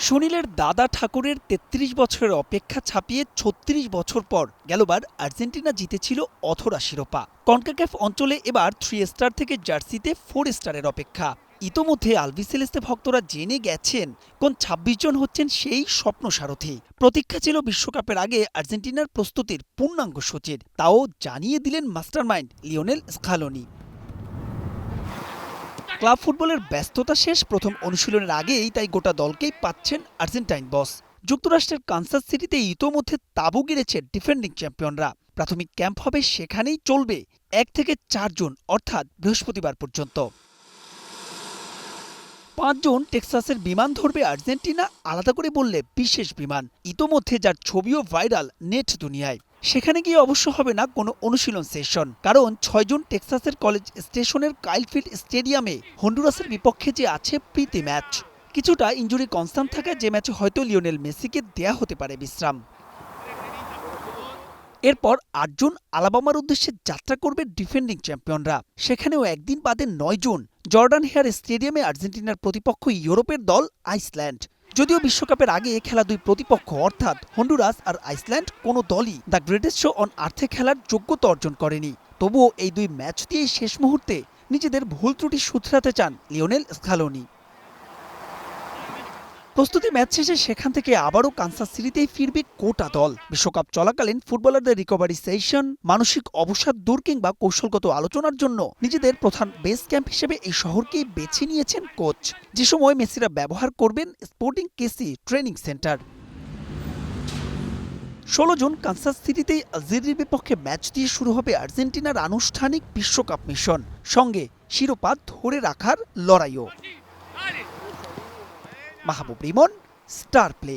সুনীলের দাদা ঠাকুরের ৩৩ বছরের অপেক্ষা ছাপিয়ে ৩৬ বছর পর গেলবার আর্জেন্টিনা জিতেছিল অধরা শিরোপা। কনকাক্যাফ অঞ্চলে এবার 3 স্টার থেকে জার্সিতে 4 স্টারের অপেক্ষা। ইতোমধ্যে আলবিসেলেস্তে ভক্তরা জেনে গেছেন কোন ২৬ জন হচ্ছেন সেই স্বপ্ন সারথি। প্রতীক্ষা ছিল বিশ্বকাপের আগে আর্জেন্টিনার প্রস্তুতির পূর্ণাঙ্গ সূচির, তাও জানিয়ে দিলেন মাস্টারমাইন্ড লিওনেল স্কালোনি। ক্লাব ফুটবলের ব্যস্ততা শেষ, প্রথম অনুশীলনের আগেই তাই গোটা দলকেই পাচ্ছেন আর্জেন্টাইন বস। যুক্তরাষ্ট্রের কানসাস সিটিতে ইতোমধ্যে তাঁবু গেড়েছে ডিফেন্ডিং চ্যাম্পিয়নরা। প্রাথমিক ক্যাম্প হবে সেখানেই, চলবে ১ থেকে ৪ জুন অর্থাৎ বৃহস্পতিবার পর্যন্ত। ৫ জন টেক্সাসের বিমান ধরবে আর্জেন্টিনা, আলাদা করে বললে বিশেষ বিমান, ইতোমধ্যে যার ছবিও ভাইরাল নেট দুনিয়ায়। সেখানে গিয়ে অবশ্য হবে না কোনো অনুশীলন সেশন, কারণ ৬ জুন টেক্সাসের কলেজ স্টেশনের কাইলফিল্ড স্টেডিয়ামে হন্ডুরাসের বিপক্ষে যে আছে প্রীতি ম্যাচ। কিছুটা ইনজুরি কনসার্ন থাকায় যে ম্যাচে হয়তো লিওনেল মেসিকে দেয়া হতে পারে বিশ্রাম। এরপর ৮ জুন আলাবামার উদ্দেশ্যে যাত্রা করবে ডিফেন্ডিং চ্যাম্পিয়নরা। সেখানেও একদিন বাদে ৯ জুন জর্ডান হেয়ার স্টেডিয়ামে আর্জেন্টিনার প্রতিপক্ষ ইউরোপের দল আইসল্যান্ড। যদিও বিশ্বকাপের আগে খেলা দুই প্রতিপক্ষ অর্থাৎ হন্ডুরাস আর আইসল্যান্ড কোনো দলই দ্য গ্রেটেস্ট শো অন আর্থে খেলার যোগ্যতা অর্জন করেনি। তবুও এই দুই ম্যাচ দিয়েই শেষ মুহূর্তে নিজেদের ভুল ত্রুটি শুধরাতে চান লিওনেল স্কালোনি। প্রস্তুতি ম্যাচ শেষে সেখান থেকে আবারও কানসাস সিটিতেই ফিরবে গোটা দল। বিশ্বকাপ চলাকালীন ফুটবলারদের রিকভারি সেশন, মানসিক অবসাদ দূর কিংবা কৌশলগত আলোচনার জন্য নিজেদের প্রধান বেস ক্যাম্প হিসেবে এই শহরকেই বেছে নিয়েছেন কোচ। যে সময় মেসিরা ব্যবহার করবেন স্পোর্টিং কেসি ট্রেনিং সেন্টার। ১৬ জুন কানসাস সিটিতেই আলজেরিয়ার বিপক্ষে ম্যাচ দিয়ে শুরু হবে আর্জেন্টিনার আনুষ্ঠানিক বিশ্বকাপ মিশন, সঙ্গে শিরোপা ধরে রাখার লড়াইও। মাহবুব রিমন, স্টার প্লে।